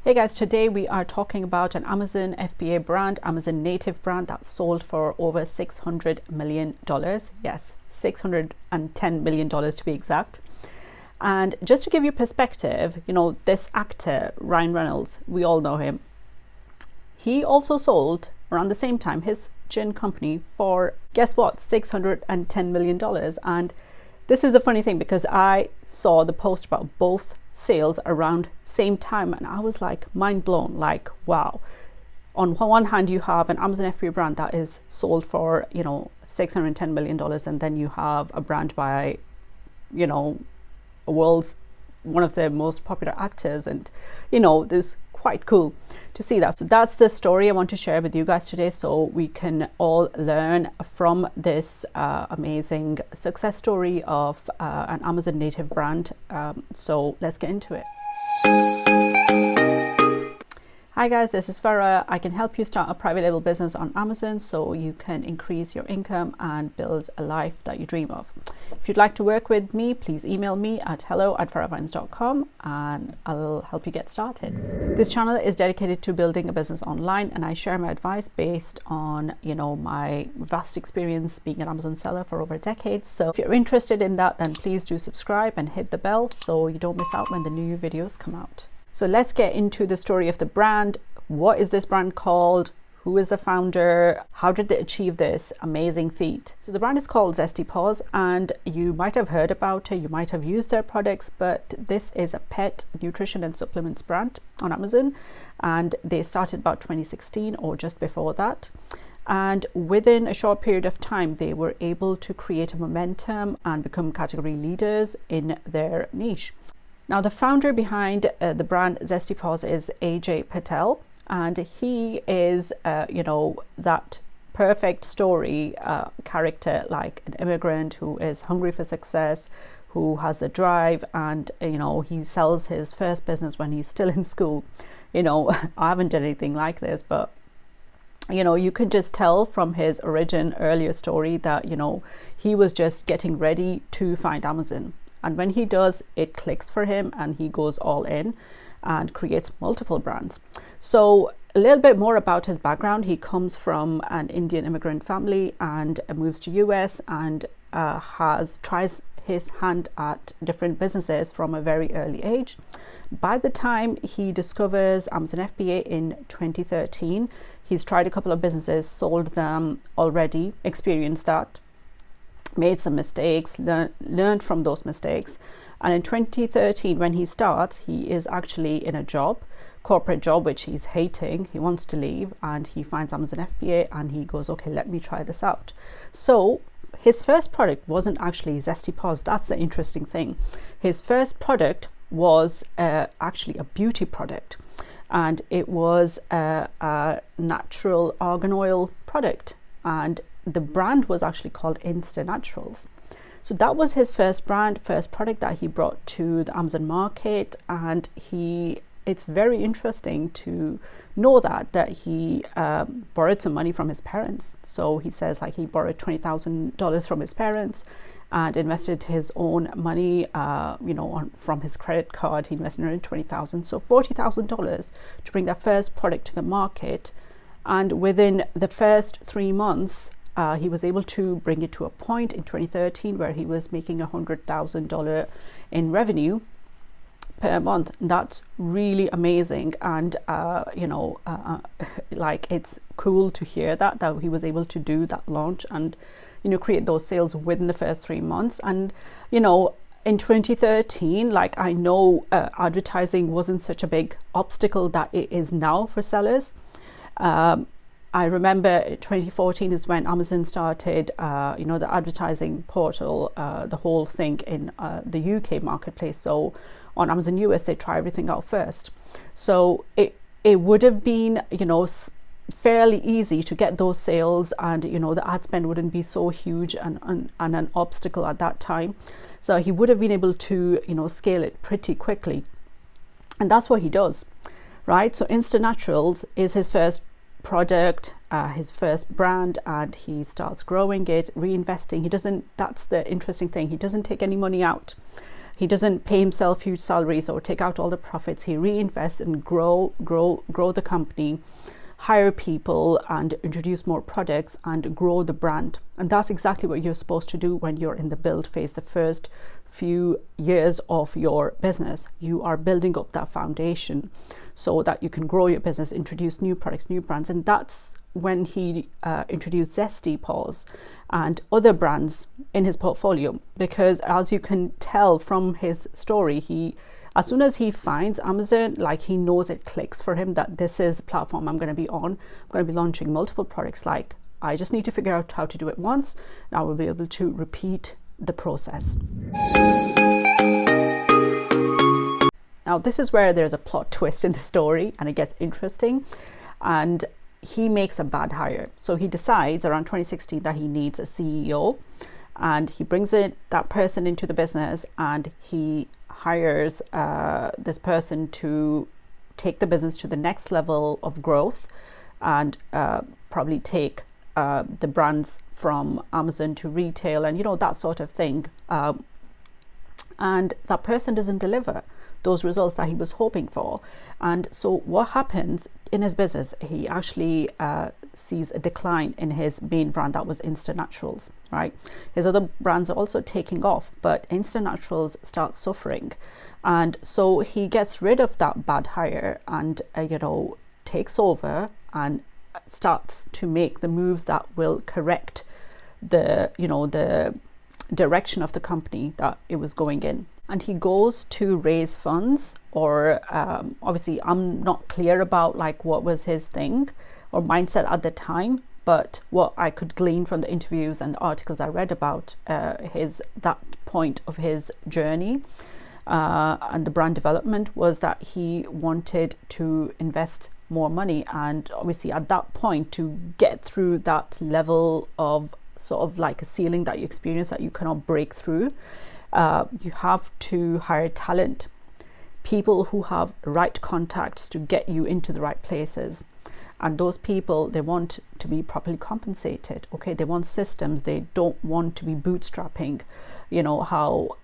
Hey guys, today we are talking about an Amazon FBA brand, Amazon native brand that sold for over $600 million. Yes, $610 million to be exact. And just to give you perspective, this actor, Ryan Reynolds, we all know him. He also sold around the same time his gin company for, guess what, $610 million. And this is the funny thing because I saw the post about both sales around same time and I was like mind blown, like wow. On one hand you have an Amazon FBA brand that is sold for $610 million, and then you have a brand by one of the most popular actors, and there's quite cool to see that. So that's the story I want to share with you guys today, so we can all learn from this amazing success story of an Amazon native brand. So let's get into it. Hi guys, this is Farah. I can help you start a private label business on Amazon so you can increase your income and build a life that you dream of. If you'd like to work with me, please email me at hello@farahvines.com and I'll help you get started. This channel is dedicated to building a business online, and I share my advice based on my vast experience being an Amazon seller for over a decade. So if you're interested in that, then please do subscribe and hit the bell so you don't miss out when the new videos come out. So let's get into the story of the brand. What is this brand called? Who is the founder? How did they achieve this amazing feat? So the brand is called Zesty Paws, and you might have heard about it. You might have used their products, but this is a pet nutrition and supplements brand on Amazon, and they started about 2016 or just before that. And within a short period of time, they were able to create a momentum and become category leaders in their niche. Now, the founder behind the brand Zesty Paws is Patel, and he is, that perfect story character, like an immigrant who is hungry for success, who has the drive, and, he sells his first business when he's still in school. I haven't done anything like this, but you can just tell from his earlier story that, he was just getting ready to find Amazon. And when he does, it clicks for him and he goes all in and creates multiple brands. So a little bit more about his background. He comes from an Indian immigrant family and moves to US and tries his hand at different businesses from a very early age. By the time he discovers Amazon FBA in 2013, he's tried a couple of businesses, sold them already, experienced that, made some mistakes, learned from those mistakes. And in 2013, when he starts, he is actually in a corporate job, which he's hating. He wants to leave, and he finds Amazon FBA and he goes, okay, let me try this out. So his first product wasn't actually Zesty Paws. That's the interesting thing. His first product was actually a beauty product, and it was a natural argan oil product, and the brand was actually called Insta Naturals. So that was his first product that he brought to the Amazon market. And it's very interesting to know that he borrowed some money from his parents. So he says he borrowed $20,000 from his parents and invested his own money, from his credit card. He invested in $20,000, so $40,000 to bring that first product to the market. And within the first 3 months, he was able to bring it to a point in 2013 where he was making $100,000 in revenue per month. That's really amazing, and it's cool to hear that he was able to do that launch and create those sales within the first 3 months. And in 2013, I know advertising wasn't such a big obstacle that it is now for sellers. I remember 2014 is when Amazon started, the advertising portal, the whole thing in the UK marketplace. So on Amazon US, they try everything out first. So it would have been, fairly easy to get those sales, and, the ad spend wouldn't be so huge and an obstacle at that time. So he would have been able to, scale it pretty quickly. And that's what he does, right? So Insta Naturals is his first product, his first brand, and he starts growing it, reinvesting. That's the interesting thing. He doesn't take any money out. He doesn't pay himself huge salaries or take out all the profits. He reinvests and grow the company, hire people and introduce more products and grow the brand. And that's exactly what you're supposed to do when you're in the build phase, the first few years of your business. You are building up that foundation so that you can grow your business, introduce new products, new brands. And that's when he introduced Zesty Paws and other brands in his portfolio, because as you can tell from his story, as soon as he finds Amazon, like, he knows it clicks for him that this is the platform I'm going to be on. I'm going to be launching multiple products. Like, I just need to figure out how to do it once, and I will be able to repeat the process. Now, this is where there's a plot twist in the story and it gets interesting. And he makes a bad hire. So he decides around 2016 that he needs a CEO, and he brings that person into the business, and he hires this person to take the business to the next level of growth and probably take the brands from Amazon to retail and, that sort of thing. And that person doesn't deliver those results that he was hoping for. And so what happens in his business, he actually sees a decline in his main brand, that was Instant Naturals, right? His other brands are also taking off, but Instant Naturals starts suffering. And so he gets rid of that bad hire and, takes over and starts to make the moves that will correct the direction of the company that it was going in. And he goes to raise funds, or obviously I'm not clear about like what was his thing or mindset at the time, but what I could glean from the interviews and the articles I read about that point of his journey and the brand development was that he wanted to invest more money, and obviously at that point, to get through that level of sort of like a ceiling that you experience that you cannot break through, you have to hire talent, people who have right contacts to get you into the right places. And those people, they want to be properly compensated. Okay, they want systems. They don't want to be bootstrapping, how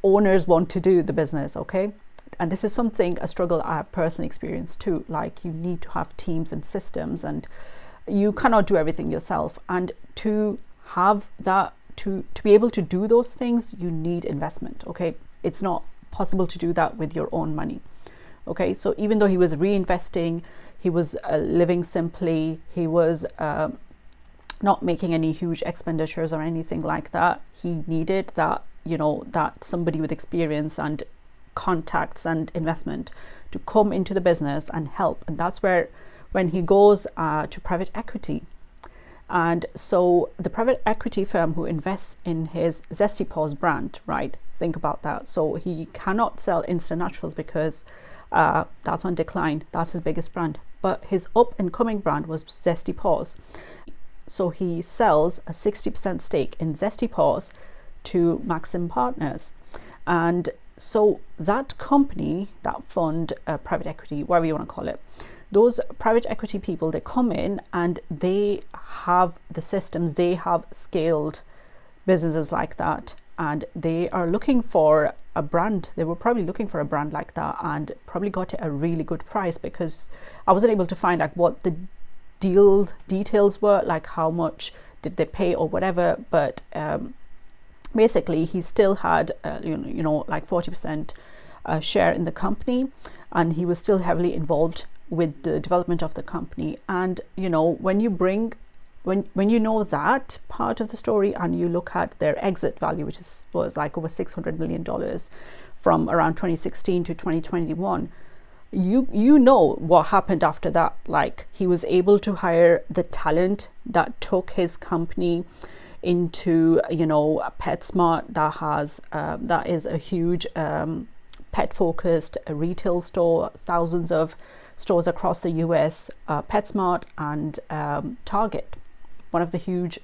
owners want to do the business. Okay, and this is a struggle I have personally experienced too. Like, you need to have teams and systems, and you cannot do everything yourself. And to have that, to be able to do those things, you need investment. Okay, it's not possible to do that with your own money. Okay, so even though he was reinvesting, he was living simply, he was not making any huge expenditures or anything like that. He needed that, that somebody with experience and contacts and investment to come into the business and help. And that's when he goes to private equity. And so the private equity firm who invests in his Zesty Paws brand, right? Think about that. So he cannot sell Instant Naturals because that's on decline. That's his biggest brand. But his up and coming brand was Zesty Paws. So he sells a 60% stake in Zesty Paws to Maxim Partners. And so that company, that fund, private equity, whatever you want to call it, those private equity people, they come in and they have the systems, they have scaled businesses like that, and they are looking for a brand. They were probably looking for a brand like that and probably got it at a really good price, because I wasn't able to find like what the deal details were, like how much did they pay or whatever, but basically he still had like 40% share in the company, and he was still heavily involved with the development of the company. And when you know that part of the story and you look at their exit value, which was like over $600 million from around 2016 to 2021, you know what happened after that. Like, he was able to hire the talent that took his company into PetSmart, that is a huge pet focused retail store, thousands of stores across the US, PetSmart and Target, one of the huge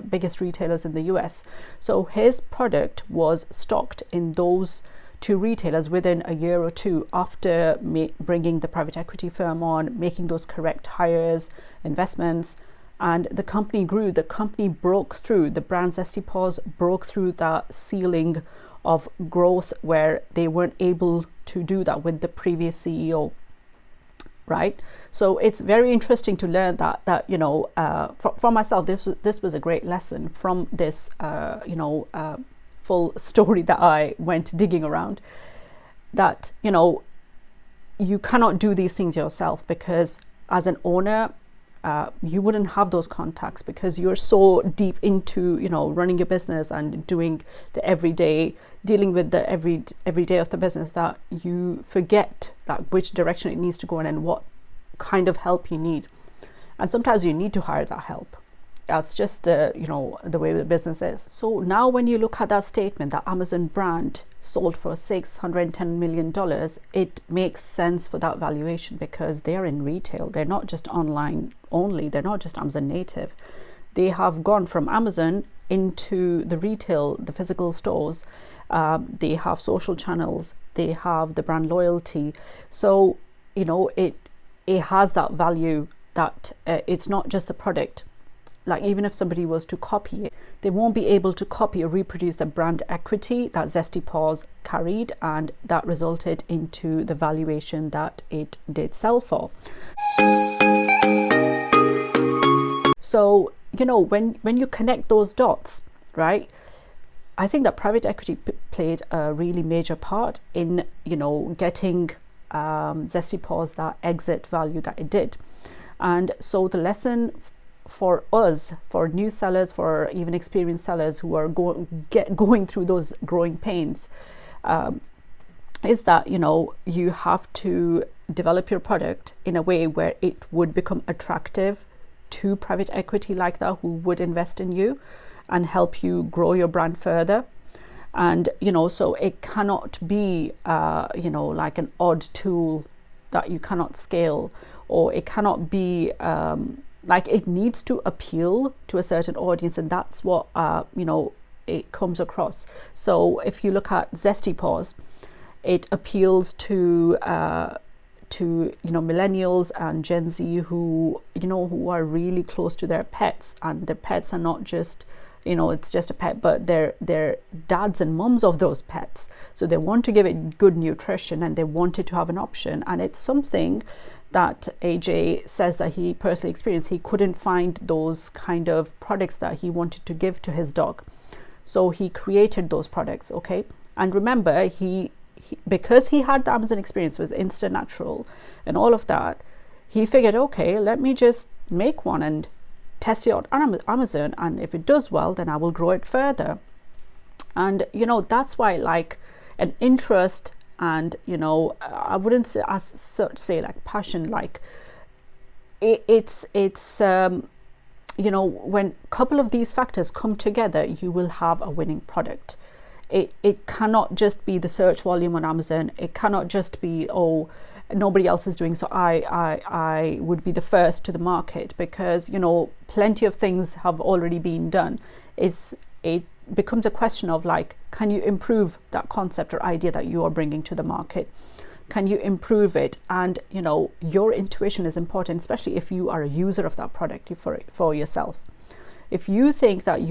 biggest retailers in the US. So his product was stocked in those two retailers within a year or two after bringing the private equity firm on, making those correct hires, investments, and the company grew. The company broke through, the brand Zesty Paws broke through that ceiling of growth where they weren't able to do that with the previous CEO, right? So it's very interesting to learn that you know, for myself, this was a great lesson from this full story that I went digging around, that you know, you cannot do these things yourself, because as an owner, you wouldn't have those contacts, because you're so deep into, you know, running your business and doing the everyday, dealing with the every day of the business, that you forget that which direction it needs to go in and what kind of help you need. And sometimes you need to hire that help. That's just the, you know, the way the business is. So now when you look at that statement, that Amazon brand sold for $610 million, it makes sense for that valuation, because they're in retail. They're not just online only. They're not just Amazon native. They have gone from Amazon into the retail, the physical stores. They have social channels. They have the brand loyalty. So, you know, it has that value, that it's not just the product. Like, even if somebody was to copy it, they won't be able to copy or reproduce the brand equity that Zesty Paws carried, and that resulted into the valuation that it did sell for. So, you know, when you connect those dots, right, I think that private equity played a really major part in, you know, getting Zesty Paws that exit value that it did. And so the lesson for us, for new sellers, for even experienced sellers who are going through those growing pains, is that, you know, you have to develop your product in a way where it would become attractive to private equity like that, who would invest in you and help you grow your brand further. And, you know, so it cannot be, you know, like an odd tool that you cannot scale, or it cannot be, like, it needs to appeal to a certain audience, and that's what, you know, it comes across. So if you look at Zesty Paws, it appeals to you know, millennials and Gen Z who, you know, who are really close to their pets, and their pets are not just, you know, it's just a pet, but they're dads and mums of those pets. So they want to give it good nutrition, and they want it to have an option. And it's something that AJ says that he personally experienced. He couldn't find those kind of products that he wanted to give to his dog, so he created those products. Okay, and remember, he because he had the Amazon experience with Instant Natural and all of that, he figured, okay, let me just make one and test it out on Amazon, and if it does well, then I will grow it further. And, you know, that's why, like, an interest, and, you know, I wouldn't say as such say like passion, like it's you know, when a couple of these factors come together, you will have a winning product. It cannot just be the search volume on Amazon. It cannot just be, oh, nobody else is doing, so I would be the first to the market, because, you know, plenty of things have already been done. It becomes a question of, like, can you improve that concept or idea that you are bringing to the market? Can you improve it? And, you know, your intuition is important, especially if you are a user of that product for yourself. If you think that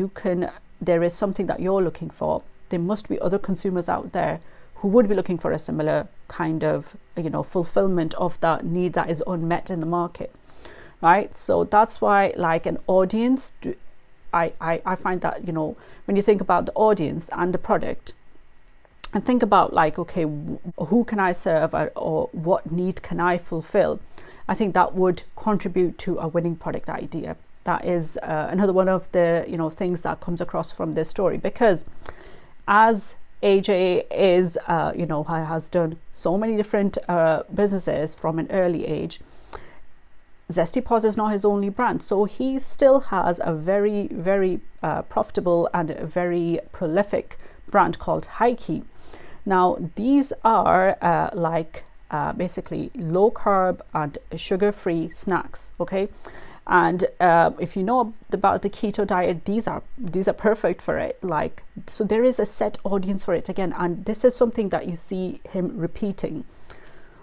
there is something that you're looking for, there must be other consumers out there who would be looking for a similar kind of, you know, fulfillment of that need that is unmet in the market, right? So that's why, like, an audience, I find that, you know, when you think about the audience and the product, and think about, like, okay, who can I serve, or what need can I fulfill? I think that would contribute to a winning product idea. That is another one of the, you know, things that comes across from this story, because as AJ is, you know, has done so many different businesses from an early age, Zesty Paws is not his only brand. So he still has a very, very profitable and a very prolific brand called Hikey. Now, these are basically low carb and sugar-free snacks, okay? And if you know about the keto diet, these are perfect for it. Like, so there is a set audience for it again, and this is something that you see him repeating.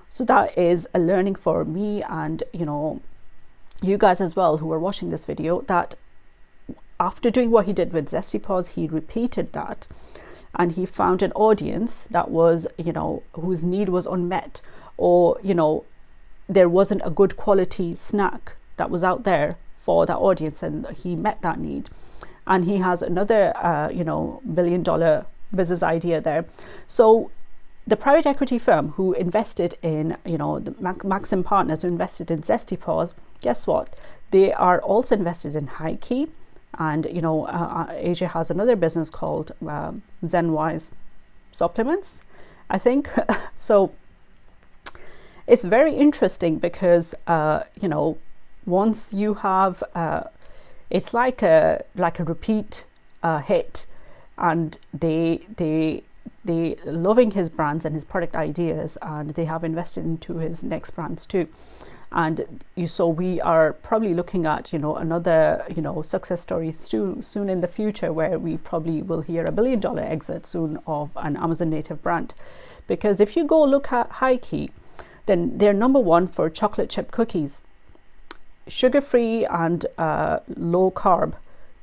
So that is a learning for me, and, you know, you guys as well who are watching this video, that after doing what he did with Zesty Paws, he repeated that. and he found an audience that was, whose need was unmet, or, there wasn't a good quality snack that was out there for that audience, and he met that need. And he has another, $1 billion business idea there. So the private equity firm who invested in, the Maxim Partners, who invested in Zesty Paws, guess what? They are also invested in High Key. And, AJ has another business called Zenwise Supplements, I think. So it's very interesting because, once you have, it's like a repeat hit, and they loving his brands and his product ideas, and they have invested into his next brands too. And so we are probably looking at, another, success story soon in the future, where we probably will hear $1 billion exit soon of an Amazon native brand. Because if you go look at High Key, then they're number one for chocolate chip cookies, sugar-free and low carb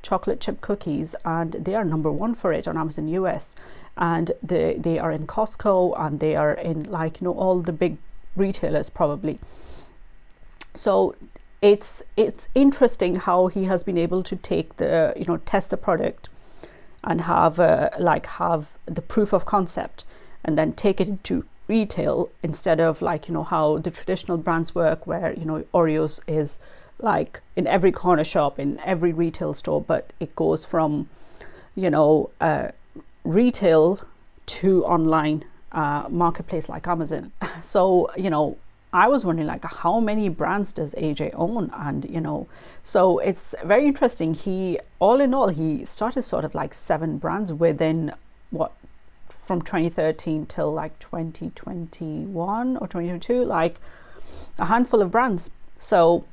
chocolate chip cookies, and they are number one for it on Amazon US. And they are in Costco, and they are in all the big retailers probably. So it's interesting how he has been able to take the test the product and have the proof of concept, and then take it into retail, instead of how the traditional brands work, where Oreos is in every corner shop, in every retail store, but it goes from retail to online marketplace like Amazon. So I was wondering how many brands does AJ own? And so it's very interesting. All in all he started sort of 7 brands within from 2013 till 2021 or 2022, a handful of brands. So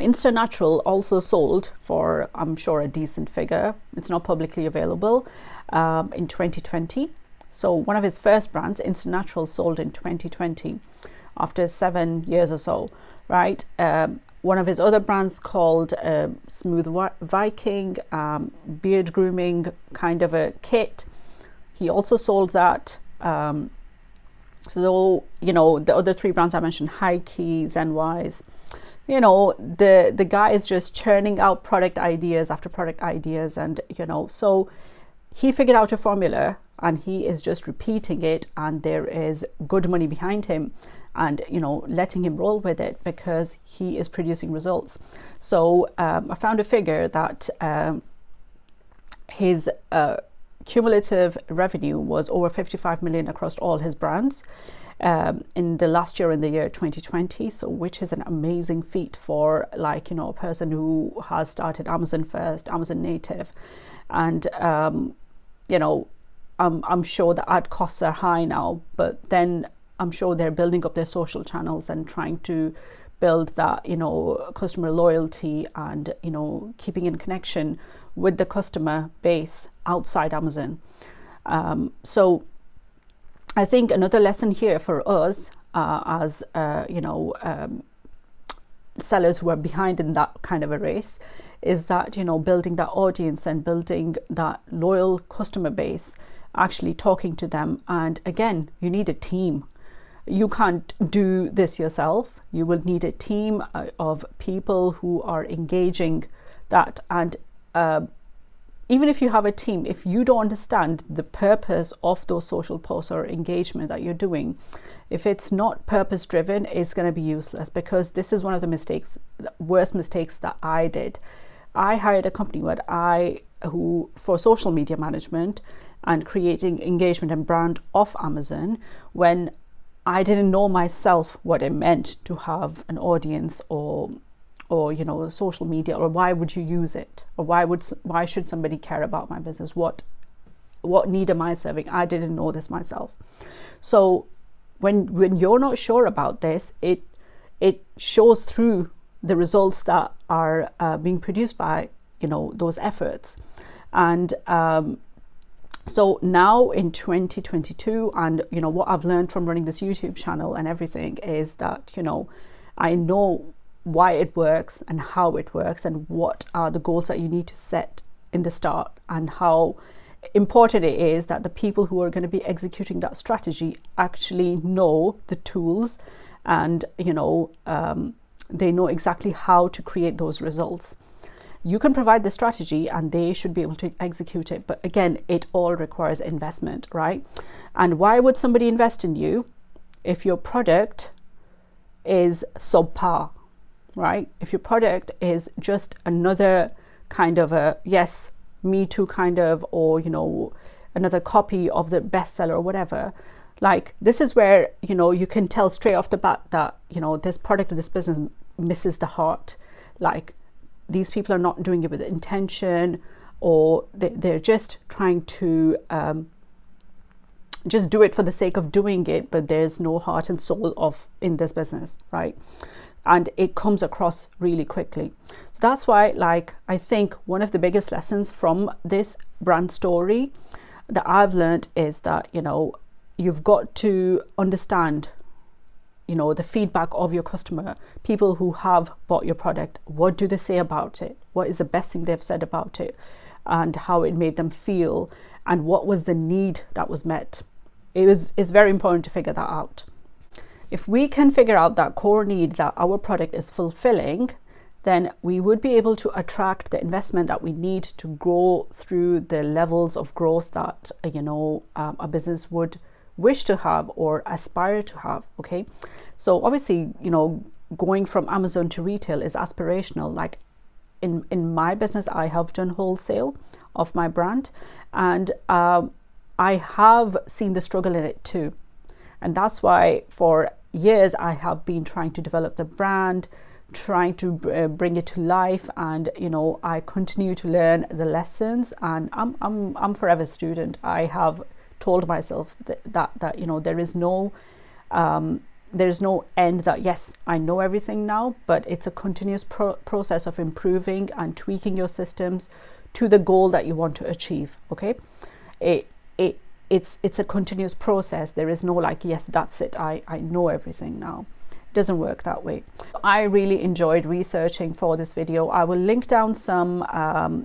Instant Natural also sold for, I'm sure, a decent figure. It's not publicly available, in 2020. So one of his first brands, Instant Natural, sold in 2020 after 7 years or so, right? One of his other brands called Smooth Viking, beard grooming kind of a kit. He also sold that. So, the other 3 brands I mentioned, High Key, Zenwise, the guy is just churning out product ideas after product ideas. And, so he figured out a formula, and he is just repeating it, and there is good money behind him, and, letting him roll with it because he is producing results. So I found a figure that his cumulative revenue was over 55 million across all his brands in the last year, in the year 2020. So which is an amazing feat for a person who has started Amazon first, Amazon native. And I'm sure the ad costs are high now, but then I'm sure they're building up their social channels and trying to build that customer loyalty, and keeping in connection with the customer base outside Amazon. So I think another lesson here for us as sellers who are behind in that kind of a race is that building that audience and building that loyal customer base, actually talking to them. And again, you need a team. You can't do this yourself. You will need a team of people who are engaging that. And even if you have a team, if you don't understand the purpose of those social posts or engagement that you're doing, if it's not purpose driven, it's going to be useless. Because this is one of the worst mistakes that I did. I hired a company for social media management and creating engagement and brand off Amazon, when I didn't know myself what it meant to have an audience or social media, or why would you use it, or why should somebody care about my business? What need am I serving? I didn't know this myself. So when you're not sure about this, it shows through the results that are being produced by those efforts. And so now in 2022, and what I've learned from running this YouTube channel and everything is that I know why it works and how it works, and what are the goals that you need to set in the start, and how important it is that the people who are going to be executing that strategy actually know the tools, and they know exactly how to create those results. You can provide the strategy and they should be able to execute it, but again, it all requires investment, right? And why would somebody invest in you if your product is subpar, right? If your product is just another kind of a yes, me too kind of, or another copy of the bestseller or whatever. Like, this is where you can tell straight off the bat that this product or this business misses the heart. Like, these people are not doing it with intention, or they're just trying to just do it for the sake of doing it, but there's no heart and soul in this business, right? And it comes across really quickly. So that's why, like, I think one of the biggest lessons from this brand story that I've learned is that you've got to understand the feedback of your customer, people who have bought your product. What do they say about it? What is the best thing they've said about it, and how it made them feel, and what was the need that was met? It's very important to figure that out. If we can figure out that core need that our product is fulfilling, then we would be able to attract the investment that we need to grow through the levels of growth that a business would wish to have or aspire to have. Okay, so obviously going from Amazon to retail is aspirational. Like, in my business, I have done wholesale of my brand, and I have seen the struggle in it too. And that's why for years I have been trying to develop the brand, trying to bring it to life, and I continue to learn the lessons, and I'm forever student. I have told myself that there is no end, that yes, I know everything now, but it's a continuous process of improving and tweaking your systems to the goal that you want to achieve. Okay, it's a continuous process. There is no like, yes, that's it, I know everything now. It doesn't work that way. I really enjoyed researching for this video. I will link down some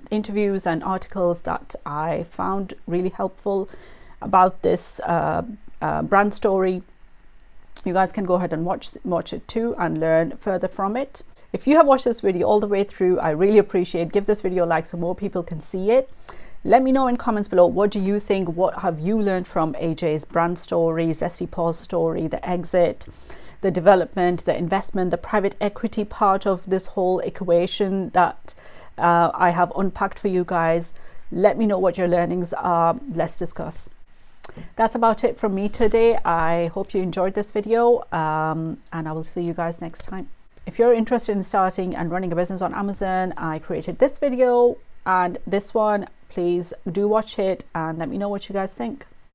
interviews and articles that I found really helpful about this brand story. You guys can go ahead and watch it too and learn further from it. If you have watched this video all the way through, I really appreciate. Give this video a like so more people can see it. Let me know in comments below, what do you think? What have you learned from AJ's brand story, Zesty Paws story, the exit, the development, the investment, the private equity part of this whole equation that I have unpacked for you guys? Let me know what your learnings are. Let's discuss. That's about it from me today. I hope you enjoyed this video, and I will see you guys next time. If you're interested in starting and running a business on Amazon, I created this video and this one. Please do watch it and let me know what you guys think.